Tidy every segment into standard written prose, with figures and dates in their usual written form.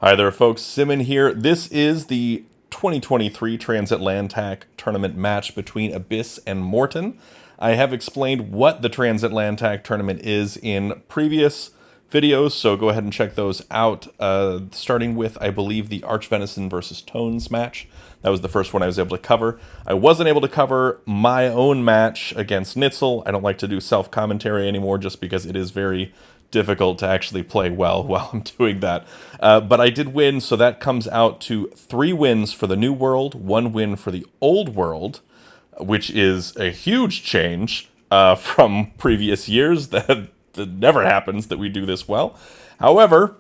Hi there, folks. Simmon here. This is the 2023 Trans-AtlanTak Tournament match between Abyss and Morten. I have explained what the Trans-AtlanTak Tournament is in previous videos, so go ahead and check those out. Starting with, I believe, the Archvenison versus Tones match. That was the first one I was able to cover. I wasn't able to cover my own match against Nitzel. I don't like to do self-commentary anymore just because it is very difficult to actually play well while I'm doing that. But I did win, so that comes out to 3 wins for the New World, 1 win for the Old World, which is a huge change from previous years. That never happens that we do this well. However,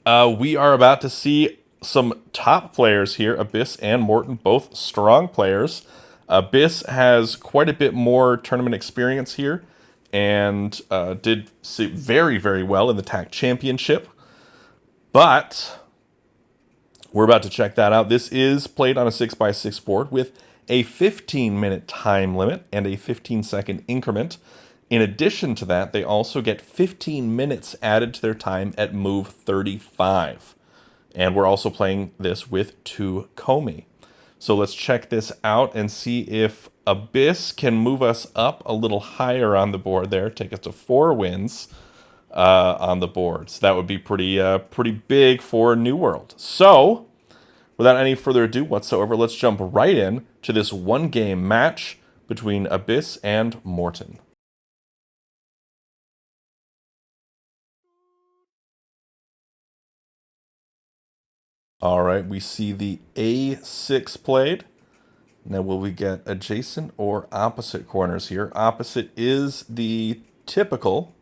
we are about to see some top players here. Abyss and Morten, both strong players. Abyss has quite a bit more tournament experience here and did very, very well in the TAC Championship. But we're about to check that out. This is played on a 6x6 board with a 15-minute time limit and a 15-second increment. In addition to that, they also get 15 minutes added to their time at move 35. And we're also playing this with 2 Komi. So let's check this out and see if Abyss can move us up a little higher on the board there, take us to 4 wins on the board. So that would be pretty big for New World. So, without any further ado whatsoever, let's jump right in to this one-game match between Abyss and Morten. All right, we see the A6 played. Now, will we get adjacent or opposite corners here? Opposite is the typical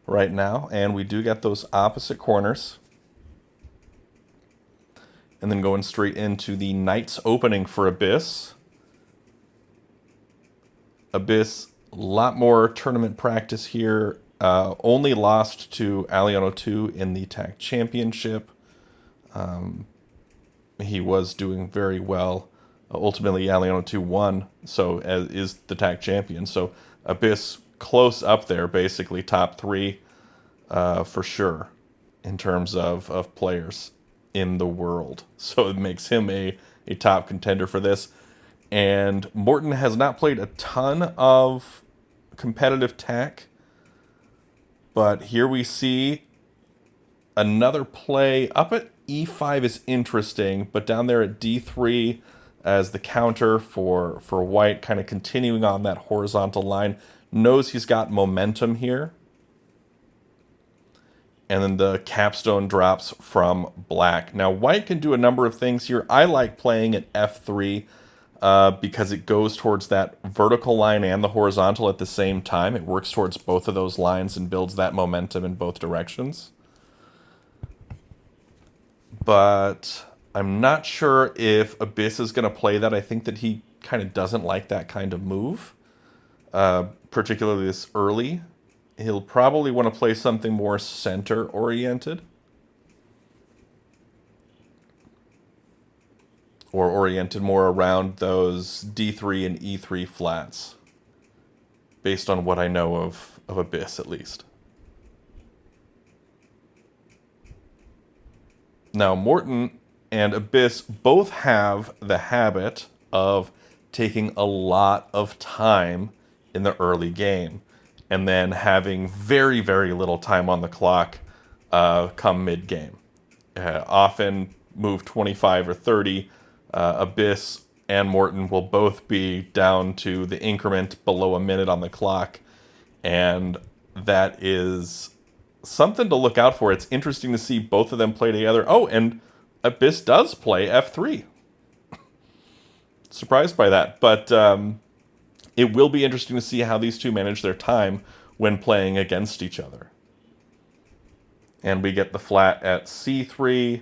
right now, and we do get those opposite corners. And then going straight into the Knights opening for Abyss. Abyss, a lot more tournament practice here. Only lost to Aliano 2 in the TAC Championship. He was doing very well. Ultimately, Aliano 2 won, so is the TAC champion. So Abyss close up there, basically top 3 for sure in terms of players in the world. So it makes him a top contender for this. And Morten has not played a ton of competitive TAC, but here we see another play up at E5 is interesting, but down there at D3 as the counter for white, kind of continuing on that horizontal line, knows he's got momentum here. And then the capstone drops from black. Now, white can do a number of things here. I like playing at F3 because it goes towards that vertical line and the horizontal at the same time. It works towards both of those lines and builds that momentum in both directions. But I'm not sure if Abyss is going to play that. I think that he kind of doesn't like that kind of move, particularly this early. He'll probably want to play something more center-oriented. Or oriented more around those D3 and E3 flats. Based on what I know of Abyss, at least. Now, Morten and Abyss both have the habit of taking a lot of time in the early game and then having very, very little time on the clock come mid-game. Often move 25 or 30, Abyss and Morten will both be down to the increment below a minute on the clock, and that is something to look out for. It's interesting to see both of them play together. Oh, and Abyss does play F3. Surprised by that. But it will be interesting to see how these two manage their time when playing against each other. And we get the flat at C3.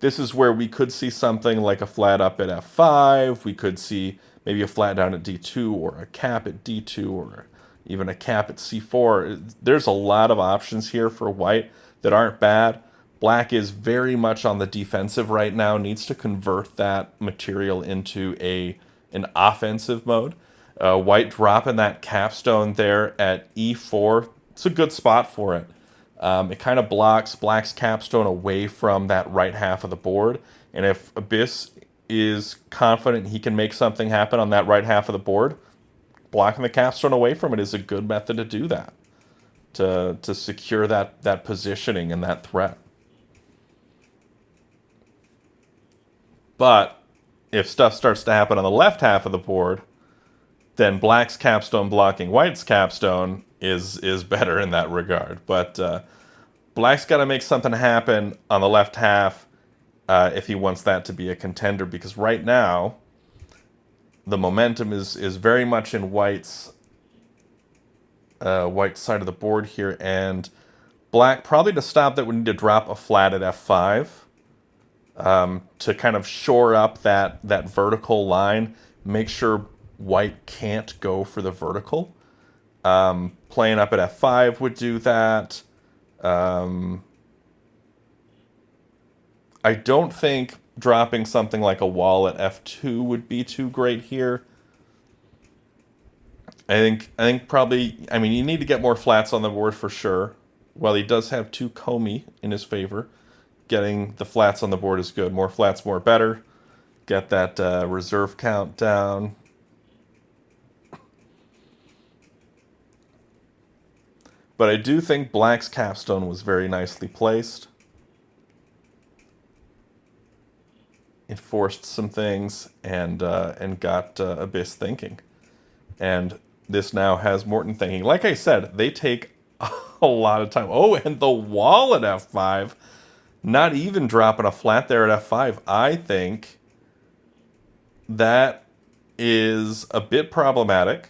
This is where we could see something like a flat up at F5. We could see maybe a flat down at D2 or a cap at D2 or even a cap at C4. There's a lot of options here for white that aren't bad. Black is very much on the defensive right now, needs to convert that material into an offensive mode. White dropping that capstone there at E4. It's a good spot for it. It kind of blocks Black's capstone away from that right half of the board. And if Abyss is confident he can make something happen on that right half of the board, blocking the capstone away from it is a good method to do that, to secure that positioning and that threat. But if stuff starts to happen on the left half of the board, then Black's capstone blocking White's capstone is better in that regard. But Black's got to make something happen on the left half if he wants that to be a contender, because right now the momentum is very much in White's side of the board here, and Black, probably to stop that, would need to drop a flat at f5 to kind of shore up that vertical line, make sure White can't go for the vertical. Playing up at f5 would do that. I don't think dropping something like a wall at f2 would be too great here. I think probably, I mean, you need to get more flats on the board for sure. While he does have 2 Comey in his favor, getting the flats on the board is good. More flats, more better. Get that reserve count down. But I do think Black's capstone was very nicely placed. It forced some things and got Abyss thinking. And this now has Morten thinking. Like I said, they take a lot of time. Oh, and the wall at f5. Not even dropping a flat there at f5. I think that is a bit problematic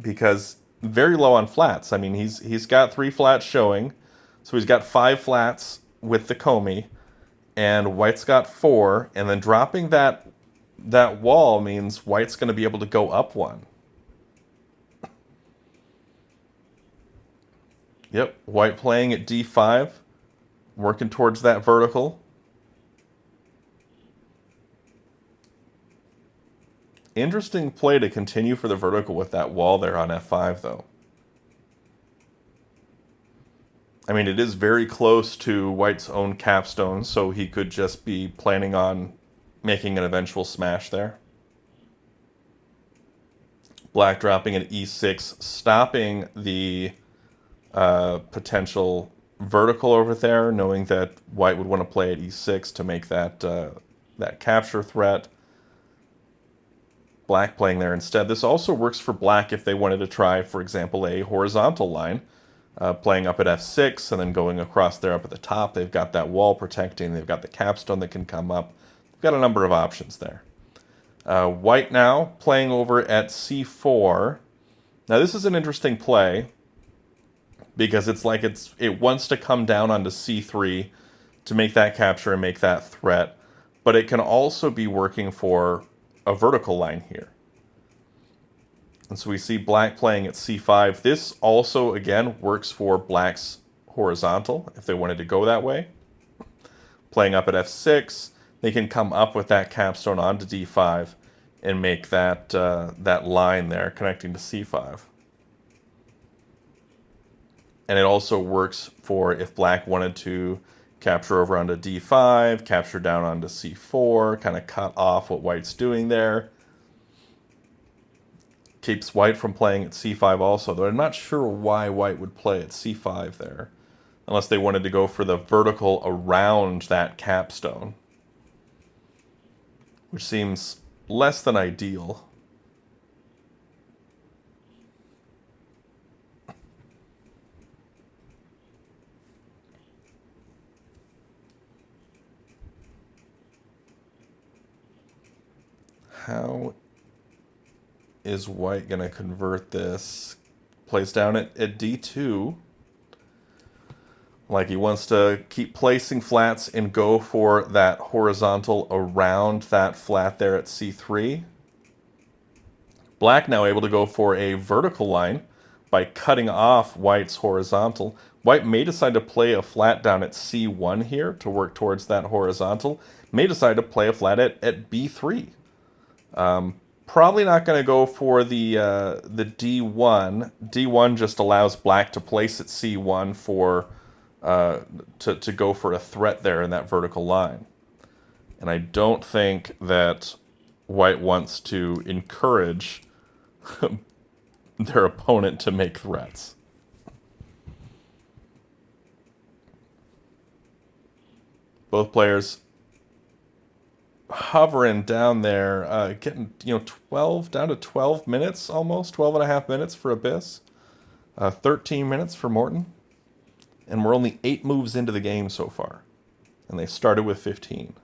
because very low on flats. I mean, he's got 3 flats showing, so he's got 5 flats with the Comey, and White's got 4, and then dropping that wall means White's going to be able to go up 1. Yep, White playing at d5, working towards that vertical. Interesting play to continue for the vertical with that wall there on f5, though. I mean, it is very close to White's own capstone, so he could just be planning on making an eventual smash there. Black dropping at e6, stopping the potential vertical over there, knowing that White would want to play at e6 to make that capture threat. Black playing there instead. This also works for Black if they wanted to try, for example, a horizontal line, playing up at f6 and then going across there up at the top. They've got that wall protecting. They've got the capstone that can come up. They've got a number of options there. White now playing over at c4. Now this is an interesting play because it's like it wants to come down onto c3 to make that capture and make that threat, but it can also be working for a vertical line here. And so we see Black playing at c5. This also, again, works for Black's horizontal, if they wanted to go that way. Playing up at f6, they can come up with that capstone onto d5 and make that line there connecting to c5. And it also works for if Black wanted to capture over onto d5, capture down onto c4, kind of cut off what White's doing there. Keeps White from playing at c5 also, though I'm not sure why White would play at c5 there, unless they wanted to go for the vertical around that capstone, which seems less than ideal. How is White going to convert this? Plays down at d2. Like he wants to keep placing flats and go for that horizontal around that flat there at c3. Black now able to go for a vertical line by cutting off White's horizontal. White may decide to play a flat down at c1 here to work towards that horizontal. May decide to play a flat at b3. Probably not going to go for the d1. D1 just allows Black to place at c1 for to go for a threat there in that vertical line. And I don't think that white wants to encourage their opponent to make threats. Both players hovering down there, getting 12 down to 12 minutes almost, 12 and a half minutes for Abyss, 13 minutes for Morten, and we're only 8 moves into the game so far, and they started with 15.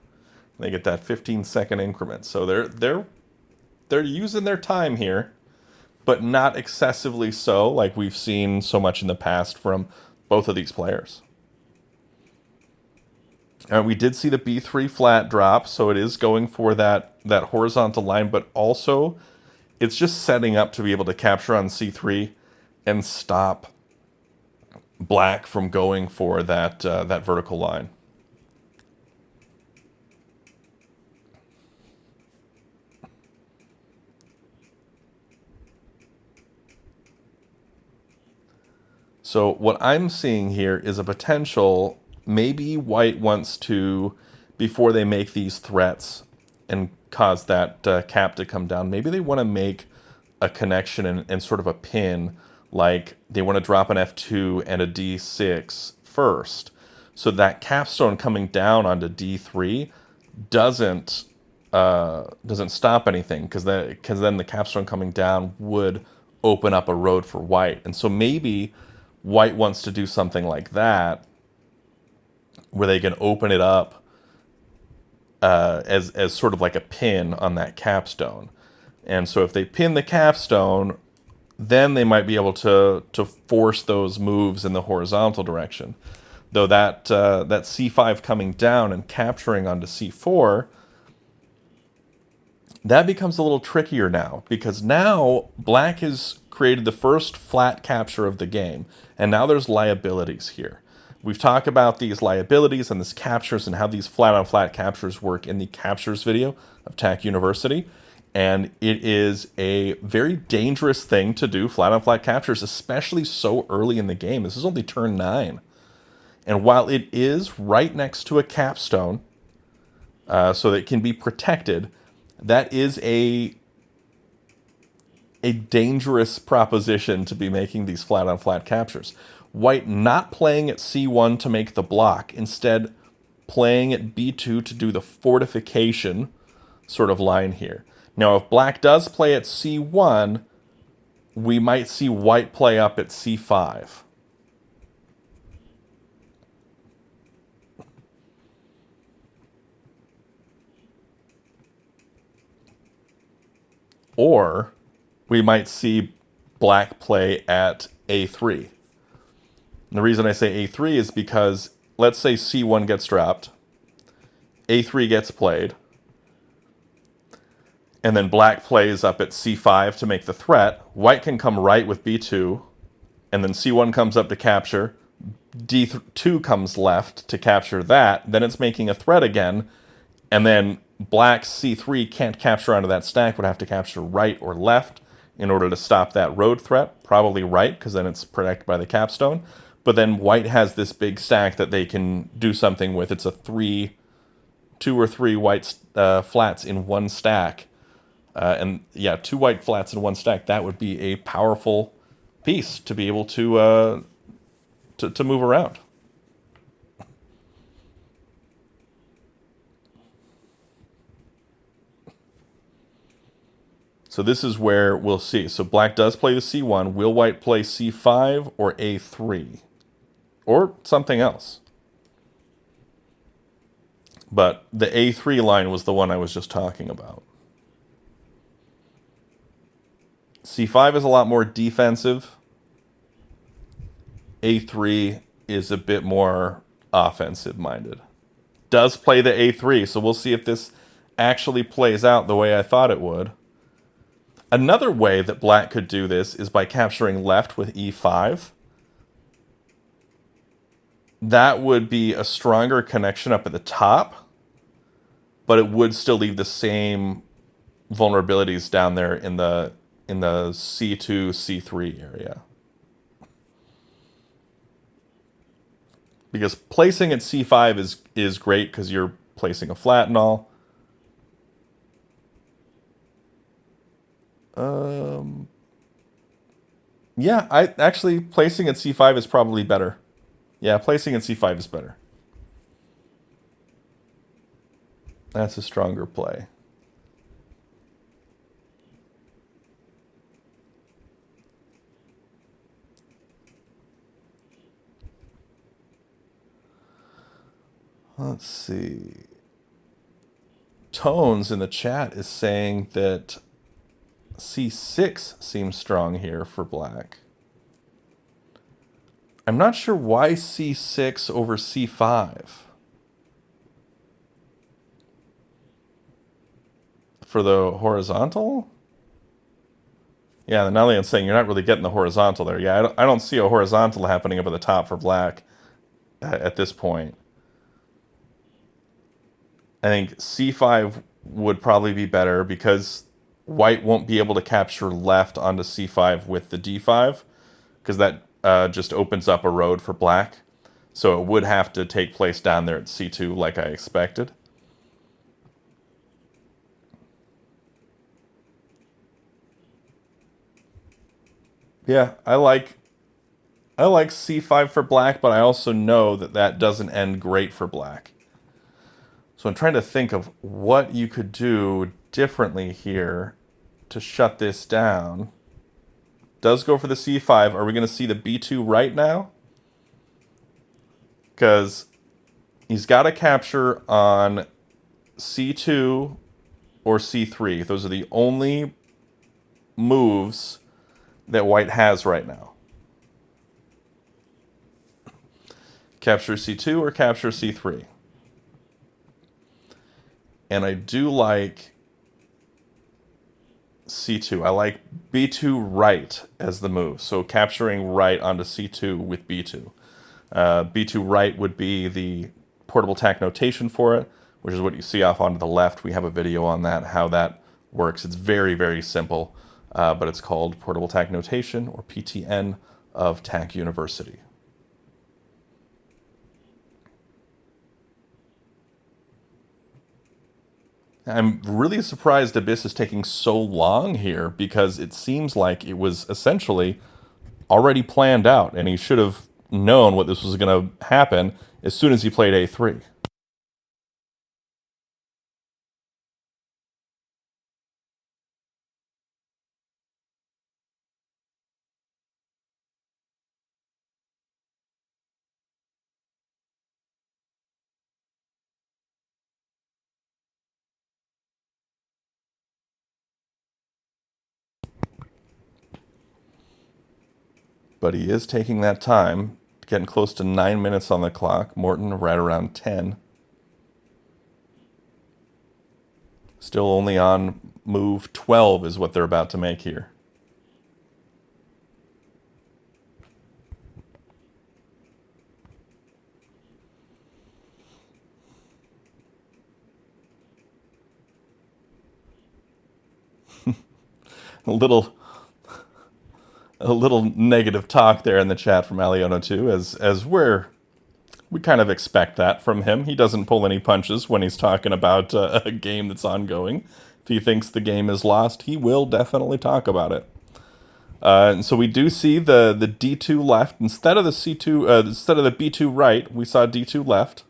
They get that 15-second increment, so they're using their time here, but not excessively so, like we've seen so much in the past from both of these players. We did see the B3 flat drop, so it is going for that horizontal line, but also it's just setting up to be able to capture on C3 and stop black from going for that vertical line. So what I'm seeing here is a potential. Maybe white wants to, before they make these threats and cause that cap to come down, maybe they want to make a connection and sort of a pin, like they want to drop an F2 and a D6 first. So that capstone coming down onto D3 doesn't stop anything, because then the capstone coming down would open up a road for white. And so maybe white wants to do something like that, where they can open it up as sort of like a pin on that capstone. And so if they pin the capstone, then they might be able to force those moves in the horizontal direction. Though that C5 coming down and capturing onto C4, that becomes a little trickier now, because now black has created the first flat capture of the game, and now there's liabilities here. We've talked about these liabilities and these captures and how these flat-on-flat captures work in the captures video of TAC University. And it is a very dangerous thing to do, flat-on-flat captures, especially so early in the game. This is only turn 9. And while it is right next to a capstone, so that it can be protected, that is a dangerous proposition to be making these flat-on-flat captures. White not playing at C1 to make the block, instead playing at B2 to do the fortification sort of line here. Now, if black does play at C1, we might see white play up at C5. Or we might see black play at A3. And the reason I say A3 is because, let's say C1 gets dropped, A3 gets played, and then black plays up at C5 to make the threat. White can come right with B2, and then C1 comes up to capture, D2 comes left to capture that, then it's making a threat again, and then black C3 can't capture onto that stack, would have to capture right or left in order to stop that road threat, probably right, because then it's protected by the capstone. But then white has this big stack that they can do something with. It's a 2 or 3 white flats in one stack. And yeah, 2 white flats in one stack. That would be a powerful piece to be able to move around. So this is where we'll see. So black does play the C1. Will white play C5 or A3? Or something else? But the A3 line was the one I was just talking about. C5 is a lot more defensive. A3 is a bit more offensive-minded. Does play the A3, so we'll see if this actually plays out the way I thought it would. Another way that black could do this is by capturing left with E5. That would be a stronger connection up at the top, but it would still leave the same vulnerabilities down there in the C2, C3 area. because placing at c5 is great because you're placing a flat and all. Yeah, I actually placing at c5 is probably better. Yeah, placing at c5 is better. That's a stronger play. Let's see. Tones in the chat is saying that c6 seems strong here for black. I'm not sure why c6 over c5. For the horizontal? Yeah, the Nellian's saying you're not really getting the horizontal there. Yeah, I don't see a horizontal happening up at the top for black at this point. I think c5 would probably be better because white won't be able to capture left onto c5 with the d5 because that just opens up a road for black. So it would have to take place down there at c2 like I expected. Yeah, I like c5 for black, but I also know that that doesn't end great for black. So I'm trying to think of what you could do differently here to shut this down. Does go for the c5. Are we going to see the b2 right now? Because he's got to capture on c2 or c3. Those are the only moves that white has right now. Capture c2 or capture c3. And I do like c2. I like b2 right as the move. So capturing right onto c2 with b2. B2 right would be the portable tack notation for it, which is what you see off onto the left. We have a video on that, how that works. It's very, very simple, but it's called portable tack notation, or PTN, of TAC University. I'm really surprised Abyss is taking so long here because it seems like it was essentially already planned out and he should have known what this was going to happen as soon as he played a3. But he is taking that time, getting close to 9 minutes on the clock. Morten right around 10. Still only on move 12 is what they're about to make here. a little negative talk there in the chat from Aliona too, as we kind of expect that from him. He doesn't pull any punches when he's talking about a game that's ongoing. If he thinks the game is lost, he will definitely talk about it. And so we do see the D2 left instead of the C2 instead of the B2 right. We saw D2 left.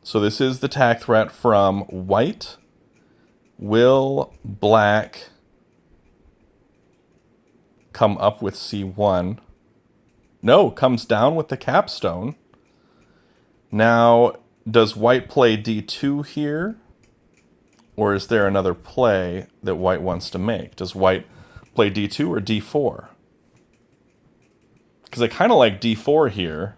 So this is the tack threat from white. Will black come up with C1? No, comes down with the capstone. Now, does white play D2 here? Or is there another play that white wants to make? Does white play D2 or D4? Because I kind of like D4 here.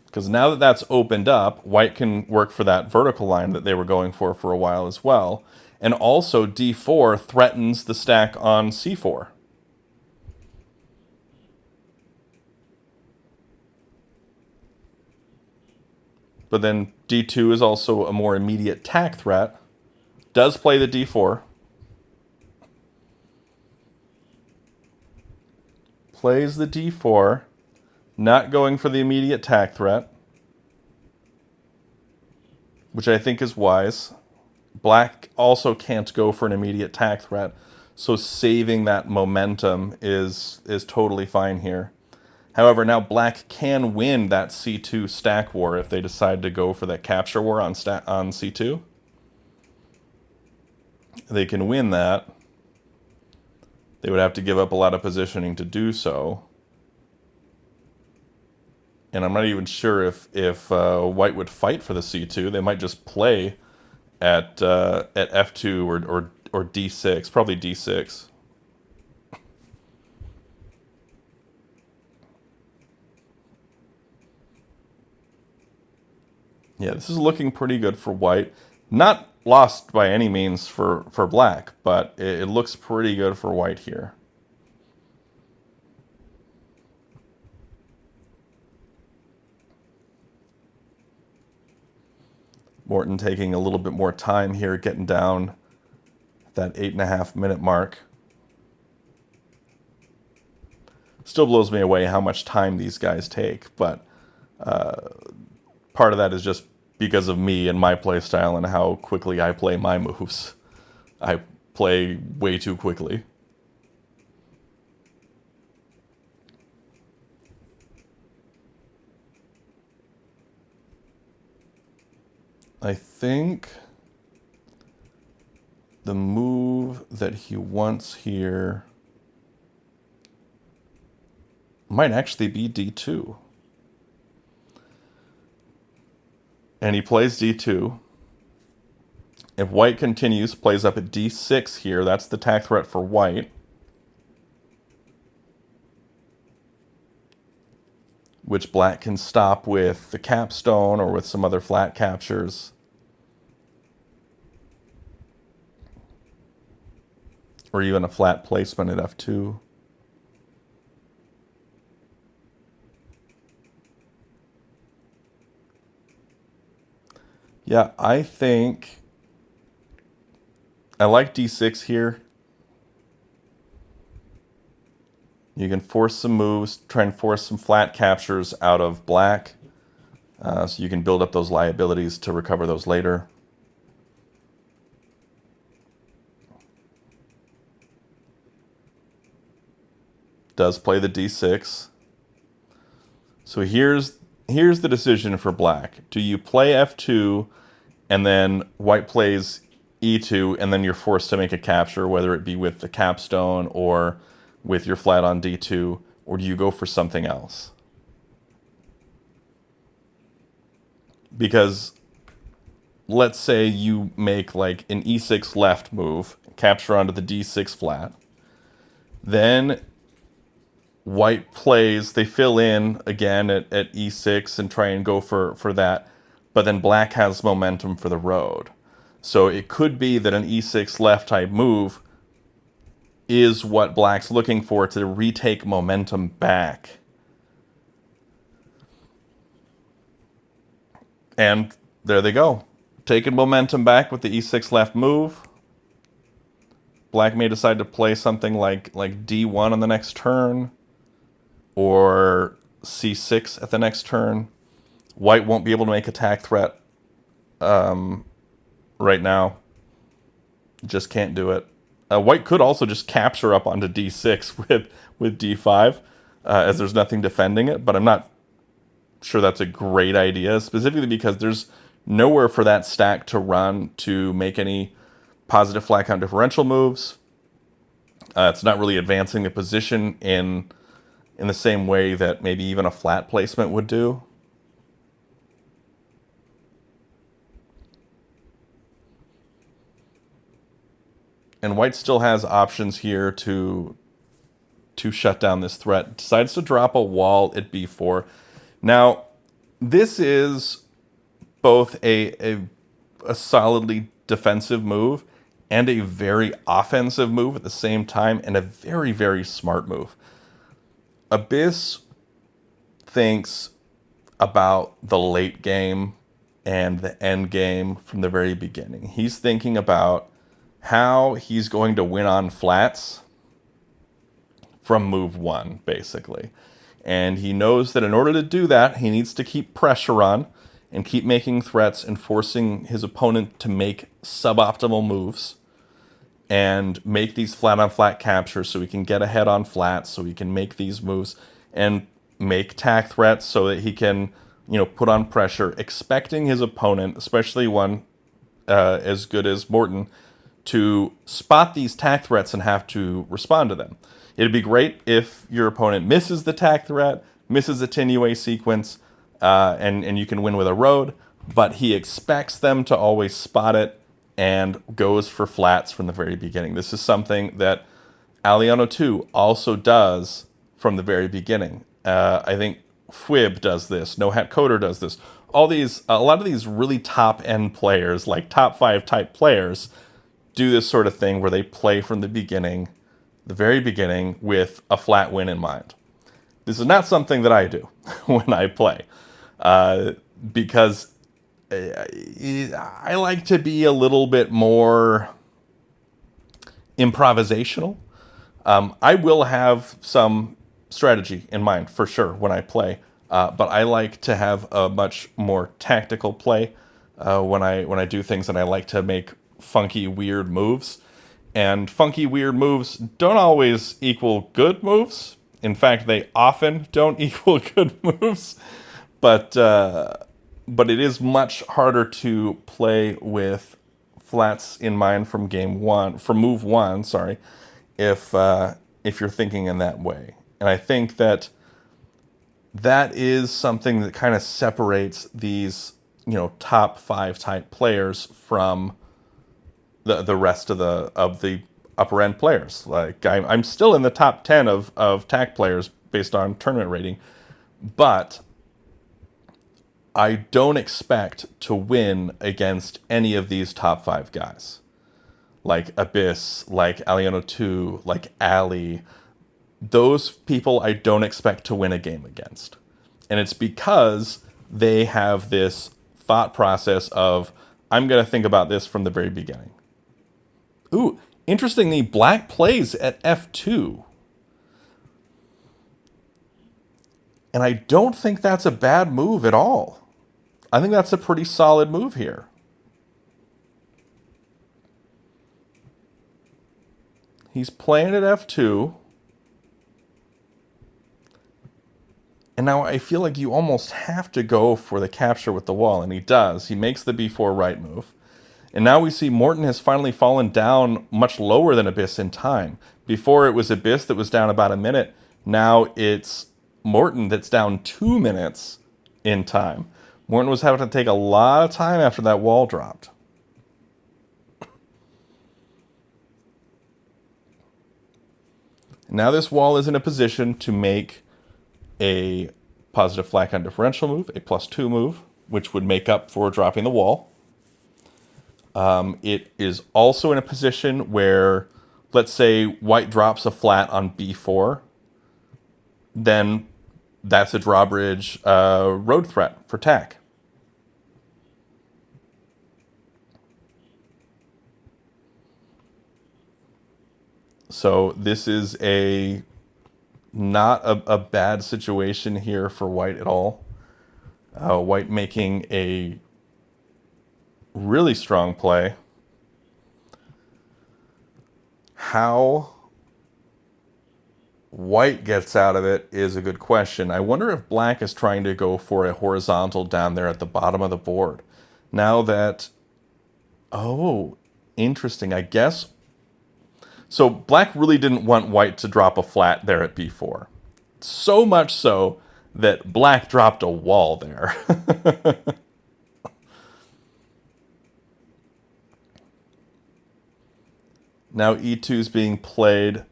Because now that that's opened up, white can work for that vertical line that they were going for a while as well. And also D4 threatens the stack on C4. But then D2 is also a more immediate tack threat. Does play the D4. plays the d4, not going for the immediate tack threat, which I think is wise. Black also can't go for an immediate tack threat, so saving that momentum is totally fine here. However, now black can win that c2 stack war if they decide to go for that capture war on c2. They can win that. They would have to give up a lot of positioning to do so. And I'm not even sure if white would fight for the c2. They might just play at f2 or d6, probably d6. Yeah, this is looking pretty good for white. Not lost by any means for black, but it looks pretty good for white here. Morten taking a little bit more time here, getting down that 8.5 minute mark. Still blows me away how much time these guys take, but part of that is just because of me and my play style and how quickly I play my moves. I play way too quickly. I think the move that he wants here might actually be d2. And he plays d2. If white continues, plays up at d6 here, that's the tack threat for white. Which black can stop with the capstone or with some other flat captures. Or even a flat placement at f2. Yeah, I think I like d6 here. You can force some moves, try and force some flat captures out of black, so you can build up those liabilities to recover those later. Does play the d6. So here's the decision for black. Do you play f2 and then white plays e2 and then you're forced to make a capture, whether it be with the capstone or with your flat on d2, or do you go for something else? Because let's say you make like an e6 left move, capture onto the d6 flat, then white plays, they fill in again at e6 and try and go for that, but then black has momentum for the road. So it could be that an e6 left type move is what black's looking for to retake momentum back. And there they go. Taking momentum back with the e6 left move. Black may decide to play something like d1 on the next turn, or c6 at the next turn. White won't be able to make a tack threat right now. Just can't do it. White could also just capture up onto d6 with d5, as there's nothing defending it, but I'm not sure that's a great idea, specifically because there's nowhere for that stack to run to make any positive flat count differential moves. It's not really advancing the position in the same way that maybe even a flat placement would do. And white still has options here to shut down this threat. Decides to drop a wall at b4. Now, this is both a solidly defensive move and a very offensive move at the same time, and a very, very smart move. Abyss thinks about the late game and the end game from the very beginning. He's thinking about how he's going to win on flats from move one, basically. And he knows that in order to do that, he needs to keep pressure on and keep making threats and forcing his opponent to make suboptimal moves and make these flat on flat captures so he can get ahead on flats, so he can make these moves and make tack threats so that he can, put on pressure, expecting his opponent, especially one as good as Morten, to spot these tack threats and have to respond to them. It'd be great if your opponent misses the tack threat, misses the Tinue sequence, and you can win with a road, but he expects them to always spot it and goes for flats from the very beginning. This is something that Aliano 2 also does from the very beginning. I think Fwib does this, No Hat Coder does this. A lot of these really top end players, like top 5 type players, do this sort of thing where they play from the very beginning, with a flat win in mind. This is not something that I do when I play, because I like to be a little bit more improvisational. I will have some strategy in mind for sure when I play, but I like to have a much more tactical play when I do things, and I like to make funky, weird moves. And funky, weird moves don't always equal good moves. In fact, they often don't equal good moves. But it is much harder to play with flats in mind from move one, sorry, if you're thinking in that way. And I think that is something that kind of separates these, top 5 type players from the rest of the upper end players. Like I'm still in the top 10 of TAC players based on tournament rating, but I don't expect to win against any of these top 5 guys. Like Abyss, like Aliano 2, like Ali. Those people I don't expect to win a game against. And it's because they have this thought process of, I'm going to think about this from the very beginning. Ooh, interestingly, Black plays at F2. And I don't think that's a bad move at all. I think that's a pretty solid move here. He's playing at F2. And now I feel like you almost have to go for the capture with the wall. And he does. He makes the B4 right move. And now we see Morten has finally fallen down much lower than Abyss in time. Before it was Abyss that was down about a minute. Now it's Morten that's down 2 minutes in time. Morten was having to take a lot of time after that wall dropped. Now this wall is in a position to make a positive flat gun differential move, a +2 move, which would make up for dropping the wall. It is also in a position where, let's say, white drops a flat on B4, then that's a drawbridge road threat for tack. So this is not a bad situation here for white at all. White making a really strong play. How white gets out of it is a good question. I wonder if black is trying to go for a horizontal down there at the bottom of the board. Now that... Oh, interesting. I guess... So black really didn't want white to drop a flat there at B4. So much so that black dropped a wall there. Now E2 is being played,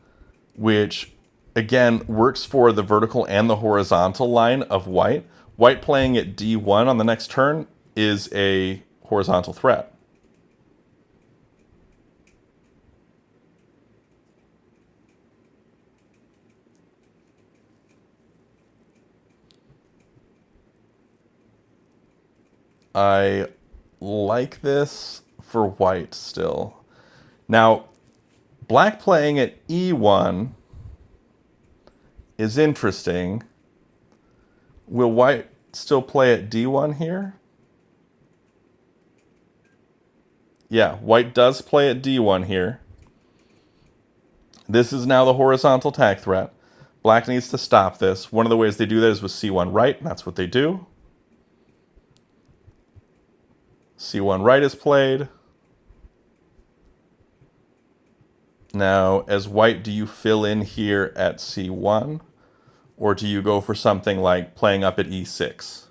which again works for the vertical and the horizontal line of white. White playing at D1 on the next turn is a horizontal threat. I like this for white still. Now, black playing at E1 is interesting. Will white still play at d1 here? Yeah, white does play at d1 here. This is now the horizontal tag threat. Black needs to stop this. One of the ways they do that is with c1 right, and that's what they do. c1 right is played. Now, as white, do you fill in here at c1? Or do you go for something like playing up at e6?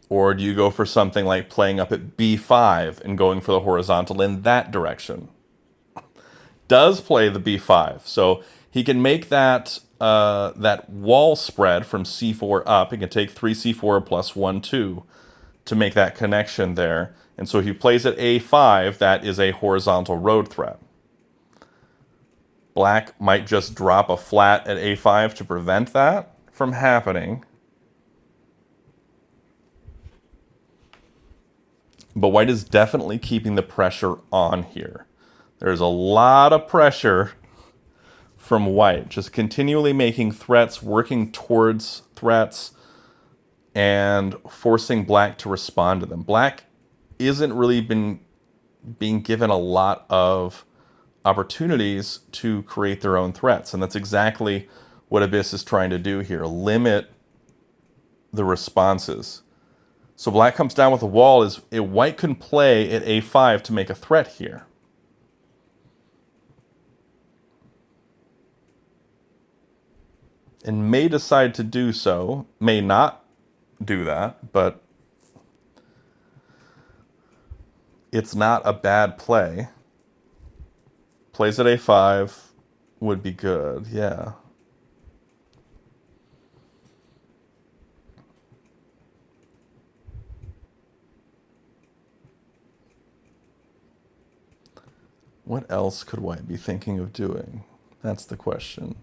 Or do you go for something like playing up at b5 and going for the horizontal in that direction? Does play the b5. So he can make that that wall spread from c4 up. He can take 3c4 plus 1, 2 to make that connection there. And so he plays at a5, that is a horizontal road threat. Black might just drop a flat at a5 to prevent that from happening. But white is definitely keeping the pressure on here. There's a lot of pressure from white, just continually making threats, working towards threats, and forcing black to respond to them. Black isn't really being given a lot of opportunities to create their own threats, and that's exactly what Abyss is trying to do here, limit the responses. So black comes down with a wall. Is white can play at a5 to make a threat here. And may decide to do so, may not do that, but it's not a bad play. Plays at a5 would be good, yeah. What else could white be thinking of doing? That's the question.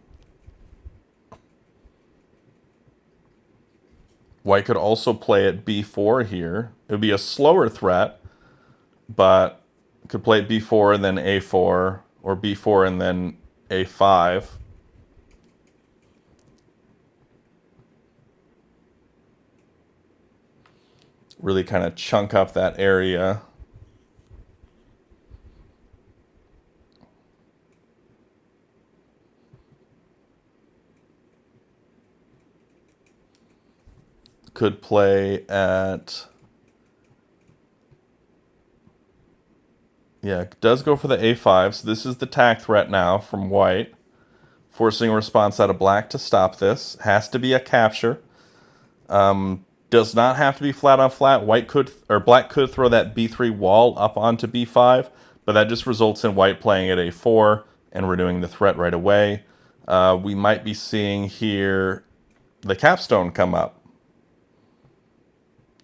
White could also play at b4 here. It would be a slower threat, but could play at b4 and then a4, or b4 and then a5. Really kind of chunk up that area. Could play at... Yeah, does go for the a5. So this is the tack threat now from white. Forcing a response out of black to stop this. Has to be a capture. Does not have to be flat on flat. White could, or black could throw that b3 wall up onto b5, but that just results in white playing at a4 and renewing the threat right away. We might be seeing here the capstone come up.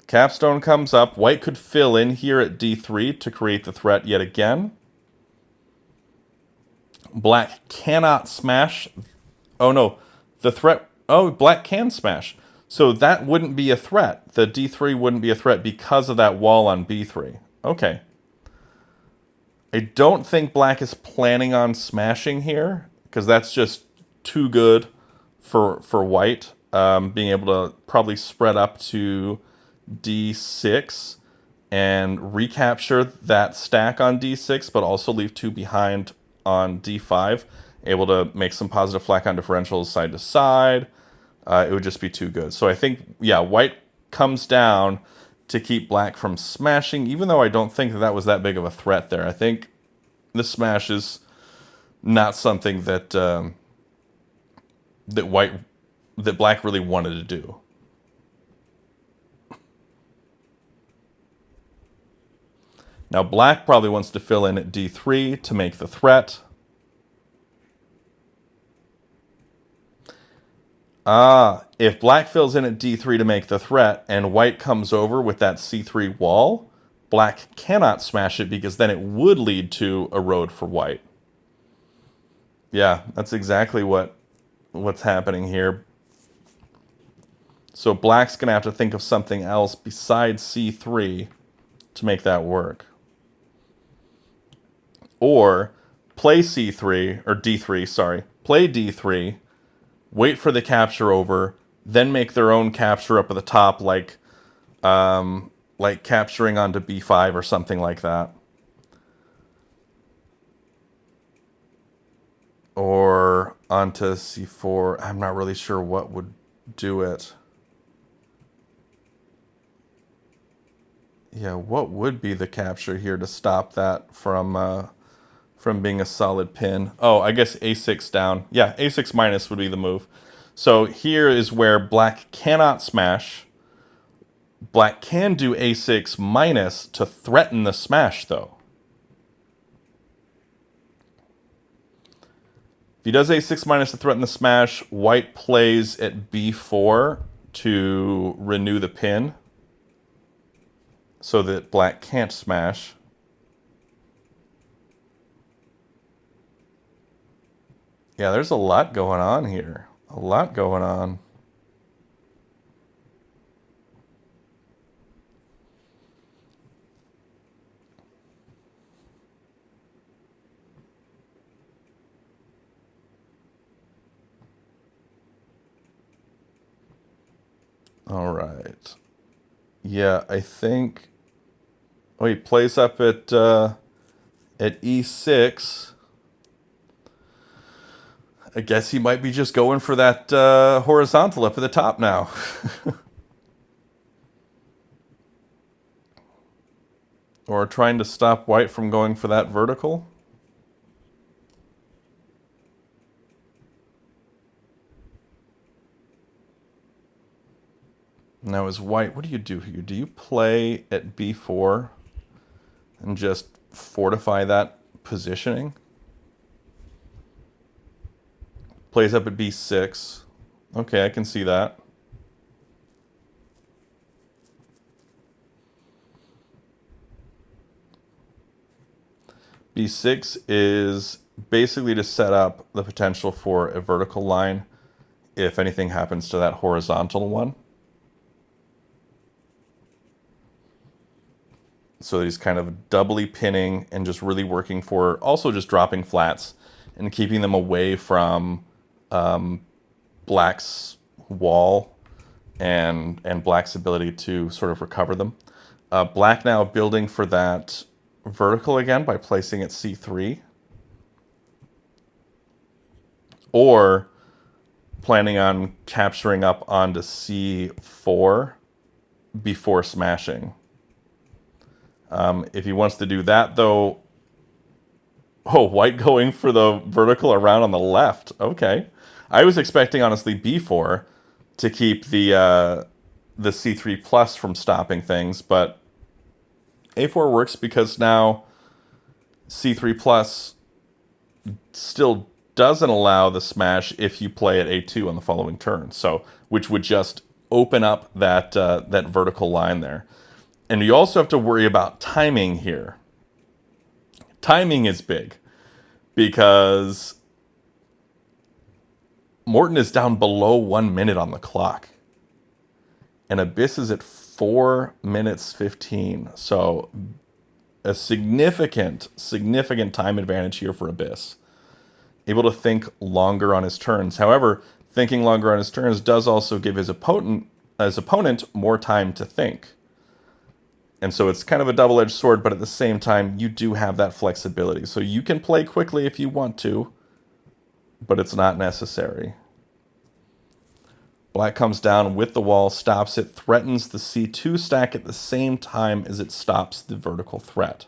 Capstone comes up. White could fill in here at d3 to create the threat yet again. Black cannot smash. Oh no, the threat. Oh, black can smash. So that wouldn't be a threat. The d3 wouldn't be a threat because of that wall on b3. Okay. I don't think black is planning on smashing here, because that's just too good for white. Being able to probably spread up to d6 and recapture that stack on d6, but also leave 2 behind on d5. Able to make some positive flak-on differentials side to side. It would just be too good. So I think, yeah, white comes down to keep black from smashing, even though I don't think that was that big of a threat there. I think the smash is not something that that black really wanted to do. Now black probably wants to fill in at d3 to make the threat. If black fills in at d3 to make the threat and white comes over with that c3 wall, black cannot smash it because then it would lead to a road for white. Yeah, that's exactly what's happening here. So black's going to have to think of something else besides c3 to make that work. Or play c3, or d3, sorry. Play d3, wait for the capture over, then make their own capture up at the top, like capturing onto b5 or something like that. Or onto c4. I'm not really sure what would do it. Yeah, what would be the capture here to stop that from being a solid pin? Oh, I guess a6 down. Yeah, a6 minus would be the move. So here is where black cannot smash. Black can do a6 minus to threaten the smash, though. If he does a6 minus to threaten the smash, white plays at b4 to renew the pin so that black can't smash. Yeah, there's a lot going on here. A lot going on. All right. Yeah, I think. Oh, he plays up at e6. I guess he might be just going for that horizontal up at the top now. Or trying to stop white from going for that vertical. Now as white, what do you do here? Do you play at b4 and just fortify that positioning? Plays up at b6. Okay, I can see that. b6 is basically to set up the potential for a vertical line if anything happens to that horizontal one. So that he's kind of doubly pinning and just really working for also just dropping flats and keeping them away from black's wall and black's ability to sort of recover them. Black now building for that vertical again by placing at c3. Or planning on capturing up onto c4 before smashing. If he wants to do that, though... Oh, white going for the vertical around on the left. Okay. I was expecting, honestly, b4 to keep the c3 plus from stopping things, but a4 works because now c3 plus still doesn't allow the smash if you play at a2 on the following turn, so which would just open up that that vertical line there. And you also have to worry about timing here. Timing is big because Morten is down below 1 minute on the clock. And Abyss is at 4 minutes 15. So a significant time advantage here for Abyss. Able to think longer on his turns. However, thinking longer on his turns does also give his opponent more time to think. And so it's kind of a double-edged sword, but at the same time, you do have that flexibility. So you can play quickly if you want to, but it's not necessary. Black comes down with the wall, stops it, threatens the c2 stack at the same time as it stops the vertical threat.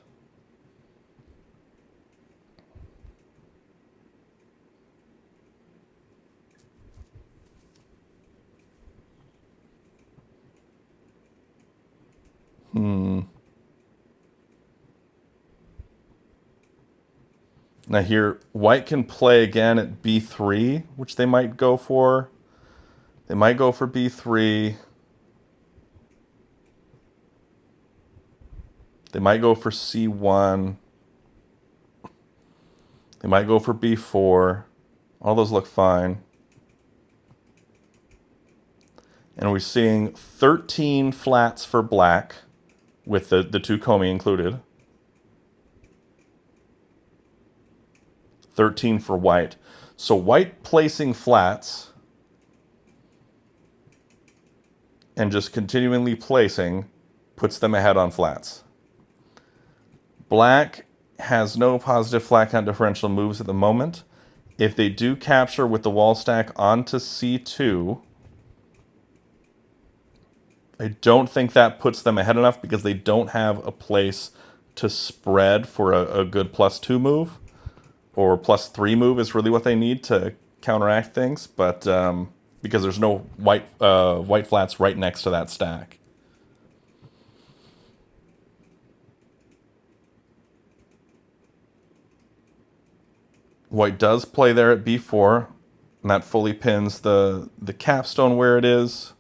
Now here, white can play again at b3, which they might go for. They might go for b3. They might go for c1. They might go for b4. All those look fine. And we're seeing 13 flats for black, with the two Comey included. 13 for white. So white placing flats and just continually placing puts them ahead on flats. Black has no positive flat count differential moves at the moment. If they do capture with the wall stack onto C2, I don't think that puts them ahead enough because they don't have a place to spread for a good +2 move. Or +3 move is really what they need to counteract things. But because there's no white flats right next to that stack. White does play there at B4, and that fully pins the capstone where it is.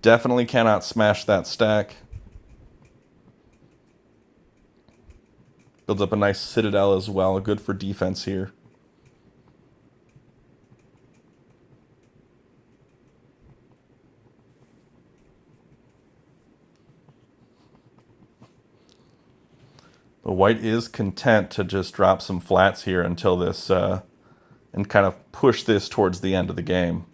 Definitely cannot smash that stack. Builds up a nice citadel as well, good for defense here. But white is content to just drop some flats here until this, and kind of push this towards the end of the game.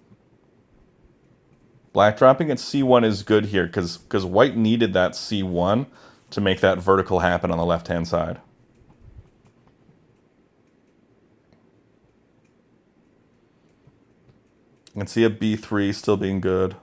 Black dropping at C1 is good here because white needed that C1 to make that vertical happen on the left-hand side. You can see a B3 still being good.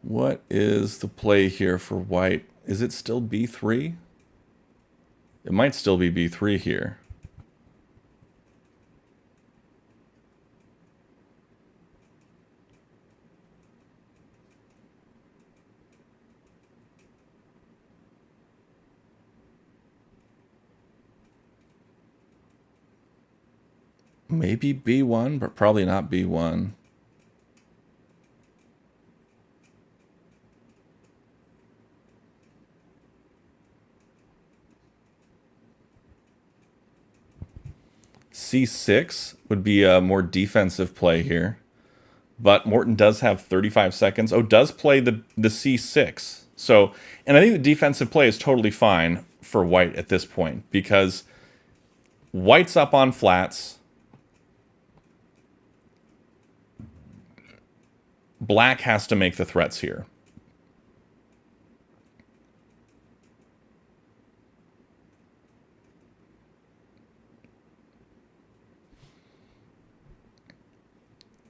What is the play here for white? Is it still B3? It might still be B3 here. Maybe B1, but probably not B1. C6 would be a more defensive play here. But Morten does have 35 seconds. Oh, does play the C6. So, and I think the defensive play is totally fine for white at this point because white's up on flats. Black has to make the threats here.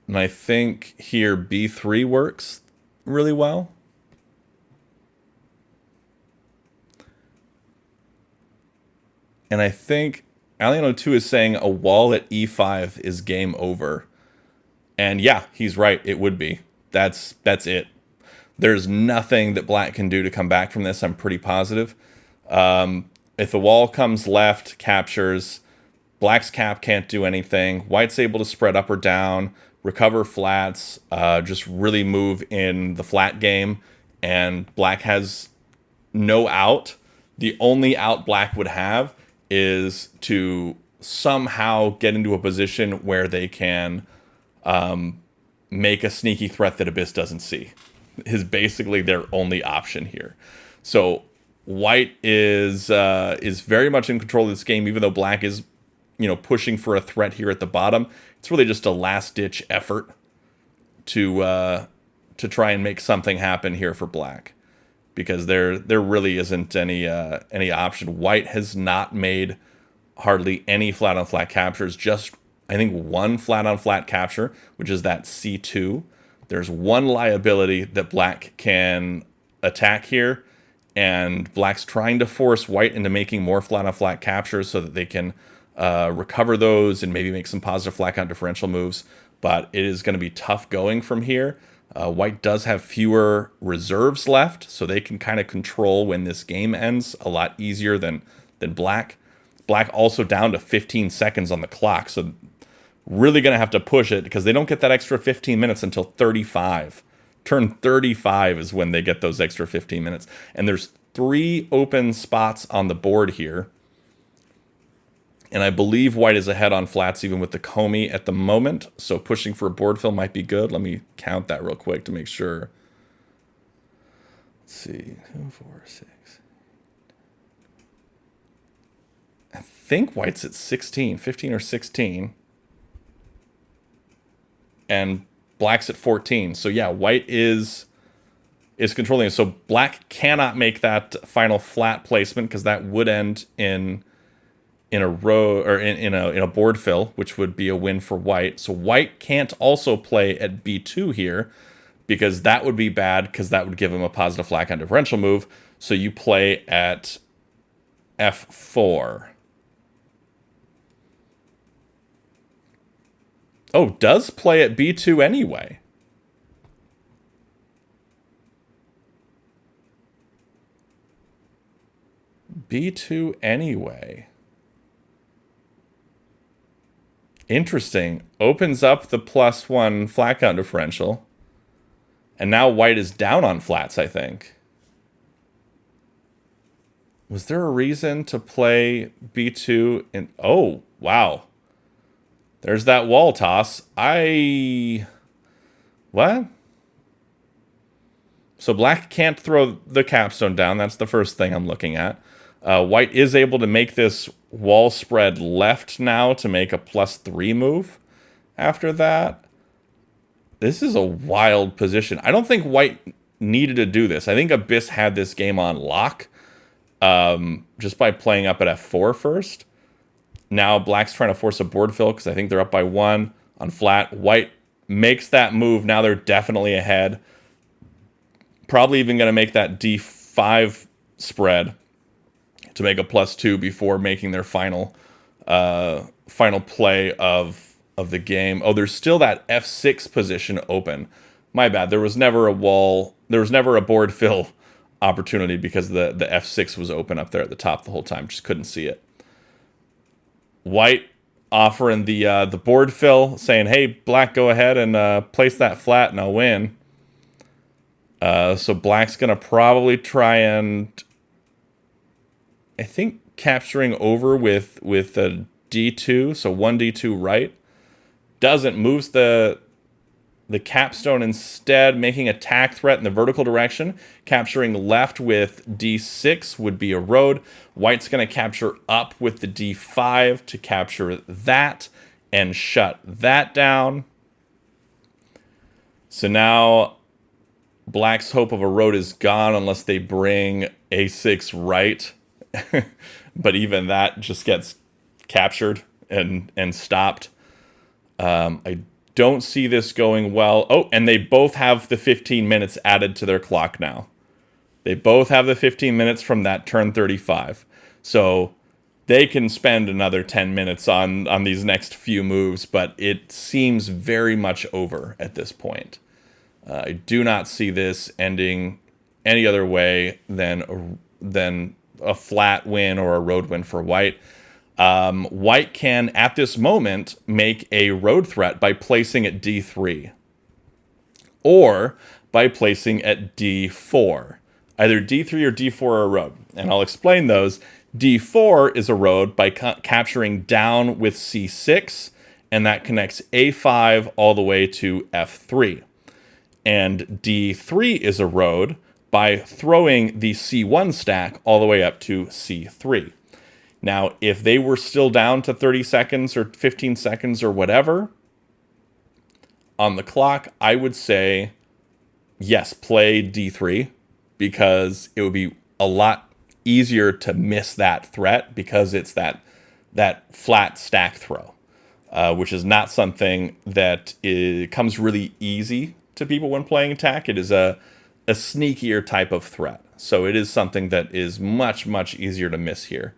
And I think here B3 works really well. And I think Alien02 is saying a wall at E5 is game over. And yeah, he's right. It would be. That's it. There's nothing that black can do to come back from this. I'm pretty positive. If the wall comes left, captures, black's cap can't do anything. White's able to spread up or down, recover flats, just really move in the flat game. And black has no out. The only out black would have is to somehow get into a position where they can make a sneaky threat that Abyss doesn't see. Is basically their only option here. So white is very much in control of this game, even though black is, pushing for a threat here at the bottom. It's really just a last-ditch effort to try and make something happen here for black, because there really isn't any option. White has not made hardly any flat-on-flat captures, just I think one flat-on-flat capture, which is that C2. There's one liability that black can attack here, and black's trying to force white into making more flat-on-flat captures so that they can recover those and maybe make some positive flat count differential moves. But it is going to be tough going from here. White does have fewer reserves left, so they can kind of control when this game ends a lot easier than black. Black also down to 15 seconds on the clock, so really going to have to push it because they don't get that extra 15 minutes until 35. Turn 35 is when they get those extra 15 minutes. And there's 3 open spots on the board here. And I believe white is ahead on flats even with the Comey at the moment. So pushing for a board fill might be good. Let me count that real quick to make sure. Let's see. 2, 4, 6. I think white's at 16, 15 or 16. And black's at 14. So yeah, white is controlling it. So black cannot make that final flat placement because that would end in a row or in a board fill, which would be a win for white. So white can't also play at B2 here because that would be bad because that would give him a positive flat count differential move. So you play at F4. Oh, does play at B2 anyway. B2 anyway. Interesting. Opens up the +1 flat count differential. And now white is down on flats, I think. Was there a reason to play B2 in... Oh, wow. There's that wall toss. What? So black can't throw the capstone down. That's the first thing I'm looking at. White is able to make this wall spread left now to make a +3 move after that. This is a wild position. I don't think white needed to do this. I think Abyss had this game on lock just by playing up at F4 first. Now black's trying to force a board fill because I think they're up by 1 on flat. White makes that move. Now they're definitely ahead. Probably even going to make that D5 spread to make a +2 before making their final play of the game. Oh, there's still that F6 position open. My bad. There was never a wall. There was never a board fill opportunity because the F6 was open up there at the top the whole time. Just couldn't see it. White offering the board fill, saying, "Hey, black, go ahead and place that flat, and I'll win." So black's gonna probably try and, I think, capturing over with a D2, so 1 D2 right. Doesn't, moves the capstone instead, making a tack threat in the vertical direction. Capturing left with D6 would be a road. White's going to capture up with the D5 to capture that and shut that down. So now black's hope of a road is gone unless they bring A6 right. But even that just gets captured and stopped. I don't see this going well. Oh, and they both have the 15 minutes added to their clock now. They both have the 15 minutes from that turn 35. So they can spend another 10 minutes on these next few moves, but it seems very much over at this point. I do not see this ending any other way than a flat win or a road win for white. White can, at this moment, make a road threat by placing at D3 or by placing at D4. Either D3 or D4 are a road, and I'll explain those. D4 is a road by capturing down with C6, and that connects A5 all the way to F3. And D3 is a road by throwing the C1 stack all the way up to C3. Now, if they were still down to 30 seconds or 15 seconds or whatever on the clock, I would say, yes, play D3, because it would be a lot easier to miss that threat because it's that flat stack throw, which is not something that comes really easy to people when playing attack. It is a sneakier type of threat. So it is something that is much, much easier to miss here.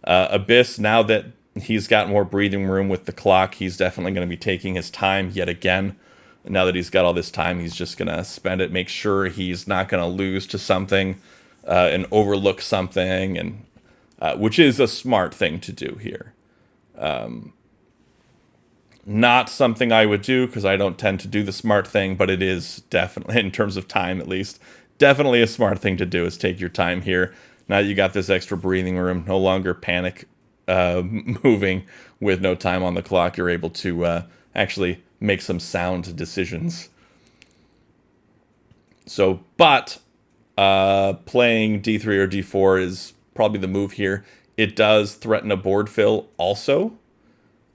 Abyss, now that he's got more breathing room with the clock, he's definitely going to be taking his time yet again. Now that he's got all this time, he's just going to spend it, make sure he's not going to lose to something and overlook something, and which is a smart thing to do here. Not something I would do because I don't tend to do the smart thing, but it is definitely, in terms of time at least, Definitely a smart thing to do is take your time here. Now you got this extra breathing room, no longer panic moving with no time on the clock. You're able to actually make some sound decisions. So, but playing D3 or D4 is probably the move here. It does threaten a board fill also.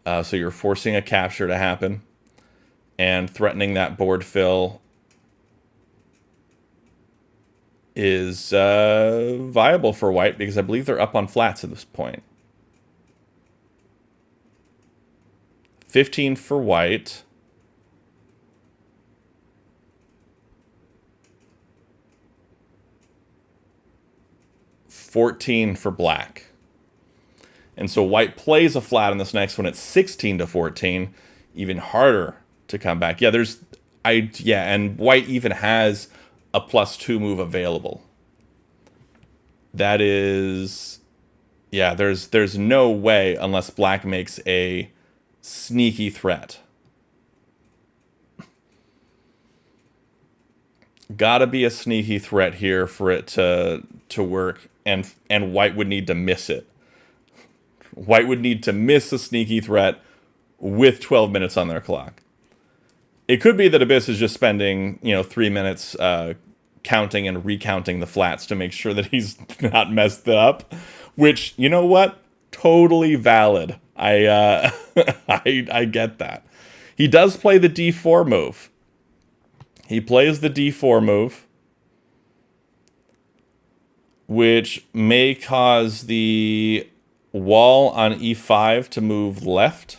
So you're forcing a capture to happen and threatening that board fill is viable for white because I believe they're up on flats at this point. 15 for white. $14 for black. And so white plays a flat on this next one at 16 to 14. Even harder to come back. Yeah, and white even has a +2 move available. That is, yeah, there's no way unless black makes a sneaky threat. Gotta be a sneaky threat here for it to work, and white would need to miss it. White would need to miss a sneaky threat with 12 minutes on their clock. It could be that Abyss is just spending, 3 minutes counting and recounting the flats to make sure that he's not messed up. Which, you know what? Totally valid. I get that. He does play the D4 move. He plays the D4 move, which may cause the wall on E5 to move left.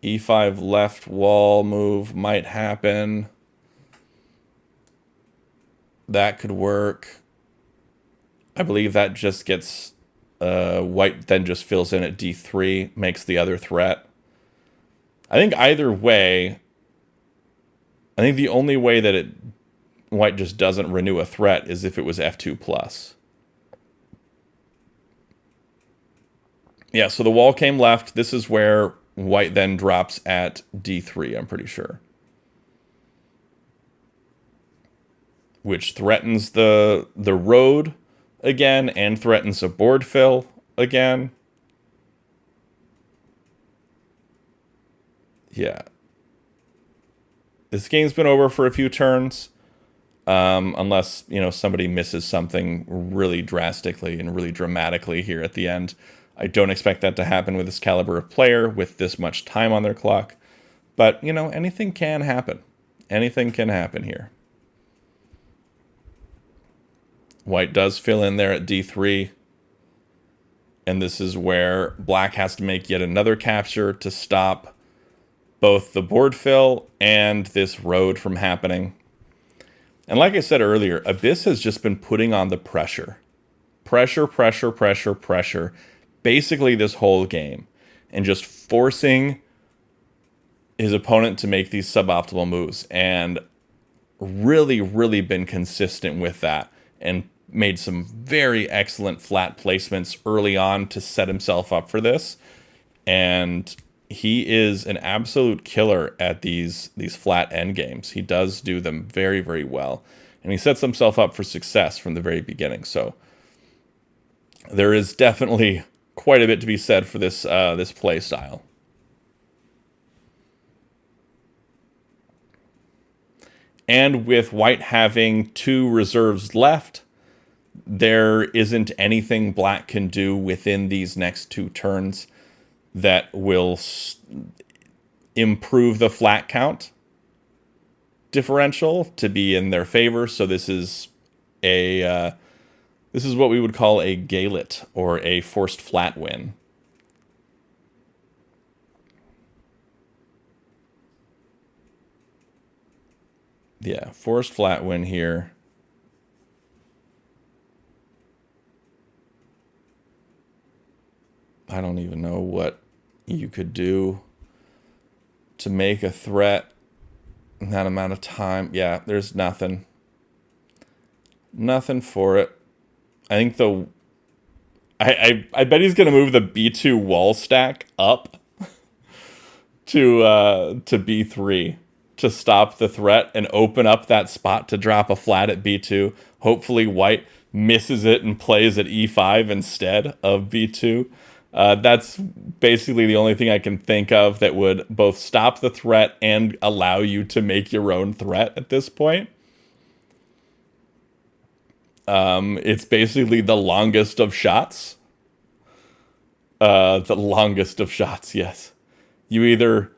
E5 left wall move might happen. That could work. I believe that just gets white then just fills in at D3, makes the other threat. I think either way, I think the only way that white just doesn't renew a threat is if it was F2+. Yeah, so the wall came left. This is where white then drops at D3, I'm pretty sure. Which threatens the road again and threatens a board fill again. Yeah. This game's been over for a few turns. Unless, somebody misses something really drastically and really dramatically here at the end. I don't expect that to happen with this caliber of player with this much time on their clock. But, anything can happen. Anything can happen here. White does fill in there at D3. And this is where black has to make yet another capture to stop both the board fill and this road from happening. And like I said earlier, Abyss has just been putting on the pressure. Pressure, pressure, pressure, pressure. Basically this whole game. And just forcing his opponent to make these suboptimal moves. And really, really been consistent with that. And made some very excellent flat placements early on to set himself up for this. And he is an absolute killer at these flat end games. He does do them very, very well. And he sets himself up for success from the very beginning. So there is definitely quite a bit to be said for this play style. And with white having 2 reserves left, there isn't anything black can do within these next 2 turns that will improve the flat count differential to be in their favor. So this is what we would call a galet or a forced flat win. Yeah, forced flat win here. I don't even know what you could do to make a threat in that amount of time. Yeah, there's nothing. Nothing for it. I think I bet he's gonna move the B2 wall stack up to B3. to stop the threat and open up that spot to drop a flat at b2. Hopefully white misses it and plays at e5 instead of b2. That's basically the only thing I can think of that would both stop the threat and allow you to make your own threat at this point. It's basically the longest of shots. The longest of shots, yes. You either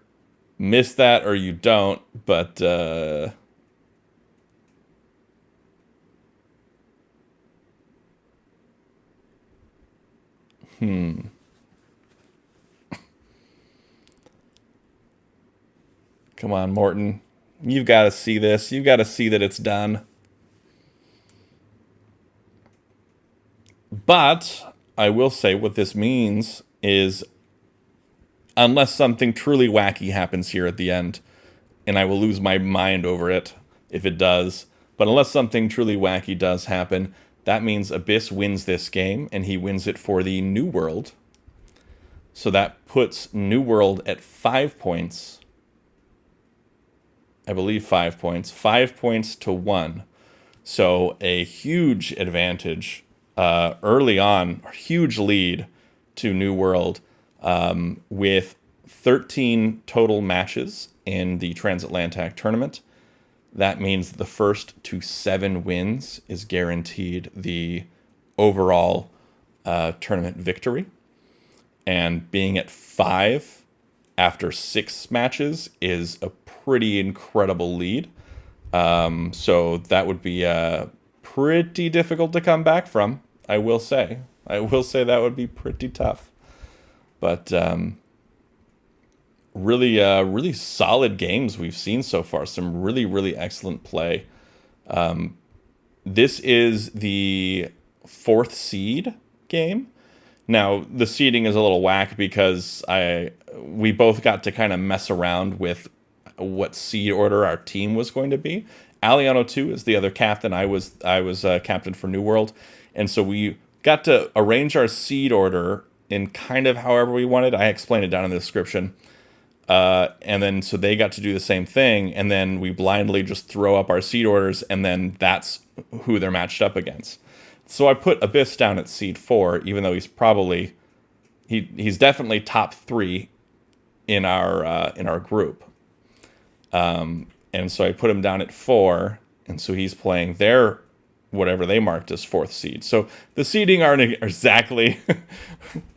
miss that or you don't, but come on, Morten. You've got to see this. You've got to see that it's done. But I will say what this means is, unless something truly wacky happens here at the end, and I will lose my mind over it if it does, but unless something truly wacky does happen, that means Abyss wins this game, and he wins it for the New World. So that puts New World at 5 points. I believe 5 points. 5 points to 1. So a huge advantage early on, a huge lead to New World, with 13 total matches in the Trans-AtlanTak Tournament. That means the first to 7 wins is guaranteed the overall tournament victory. And being at 5 after 6 matches is a pretty incredible lead. So that would be pretty difficult to come back from, I will say. I will say that would be pretty tough. But really solid games we've seen so far. Some really, really excellent play. This is the 4th seed game. Now, the seeding is a little whack because we both got to kind of mess around with what seed order our team was going to be. Aliano2 is the other captain. I was captain for New World. And so we got to arrange our seed order in kind of however we wanted. I explained it down in the description. And then so they got to do the same thing. And then we blindly just throw up our seed orders. And then that's who they're matched up against. So I put Abyss down at seed 4, even though he's definitely top 3 in our group. And so I put him down at 4, and so he's playing their whatever they marked as 4th seed. So the seeding aren't exactly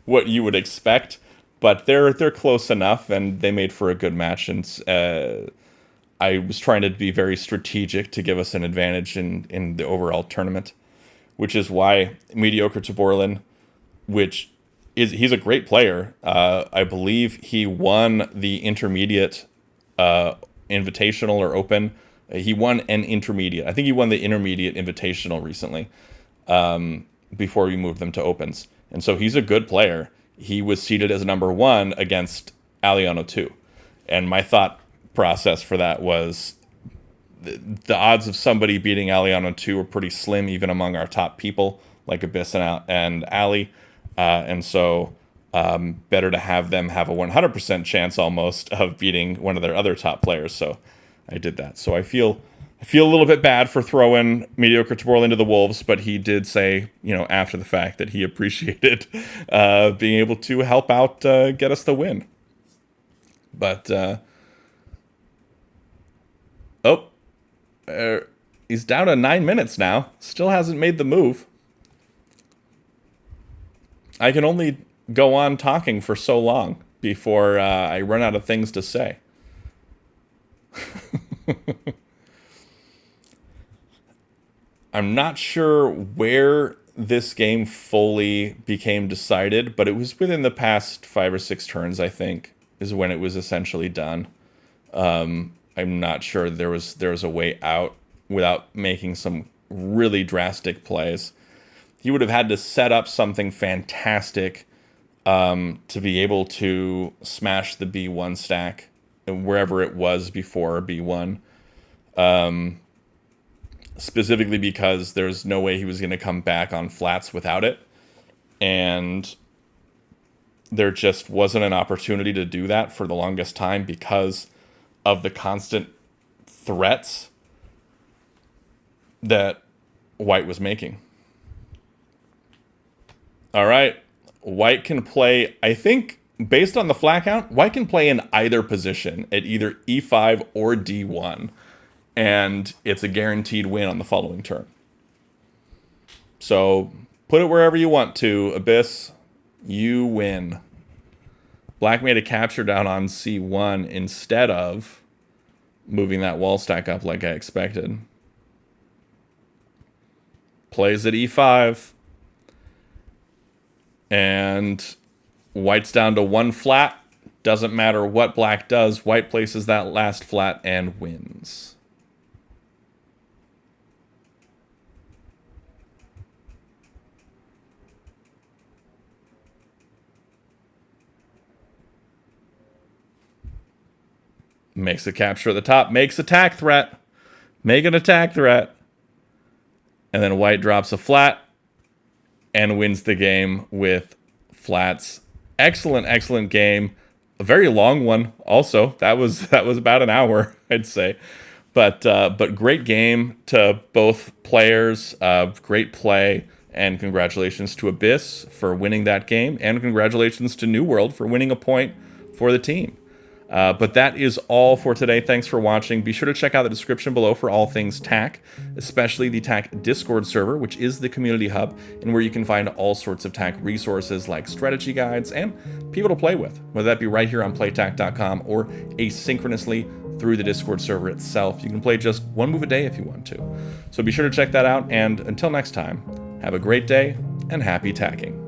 what you would expect, but they're close enough, and they made for a good match. And I was trying to be very strategic to give us an advantage in the overall tournament, which is why Mediocre Taborlin, he's a great player. I believe he won the intermediate invitational or open. He won an intermediate. I think he won the intermediate invitational recently, before we moved them to opens. And so he's a good player. He was seeded as number 1 against Aliano2. And my thought process for that was the odds of somebody beating Aliano2 are pretty slim, even among our top people, like Abyss and Ali. And so better to have them have a 100% chance almost of beating one of their other top players. So I did that. So I feel a little bit bad for throwing Mediocre Taborlin into the Wolves, but he did say, after the fact that he appreciated being able to help out get us the win. But he's down to 9 minutes now. Still hasn't made the move. I can only go on talking for so long before I run out of things to say. I'm not sure where this game fully became decided, but it was within the past 5 or 6 turns, I think, is when it was essentially done. I'm not sure there was a way out without making some really drastic plays. He would have had to set up something fantastic to be able to smash the B1 stack wherever it was before B1. Specifically because there's no way he was going to come back on flats without it. And there just wasn't an opportunity to do that for the longest time because of the constant threats that white was making. All right. White can play, I think, based on the flat count, white can play in either position at either e5 or d1. And it's a guaranteed win on the following turn. So put it wherever you want to, Abyss. You win. Black made a capture down on c1 instead of moving that wall stack up like I expected. Plays at e5. And white's down to one flat. Doesn't matter what black does. White places that last flat and wins. Makes a capture at the top. Makes attack threat. Make an attack threat. And then white drops a flat and wins the game with flats. Excellent, excellent game. A very long one also. That was about an hour, I'd say. But great game to both players. Great play. And congratulations to Abyss for winning that game. And congratulations to New World for winning a point for the team. But that is all for today. Thanks for watching. Be sure to check out the description below for all things TAK, especially the TAK Discord server, which is the community hub, and where you can find all sorts of TAK resources like strategy guides and people to play with, whether that be right here on playtak.com or asynchronously through the Discord server itself. You can play just one move a day if you want to. So be sure to check that out, and until next time, have a great day and happy tacking.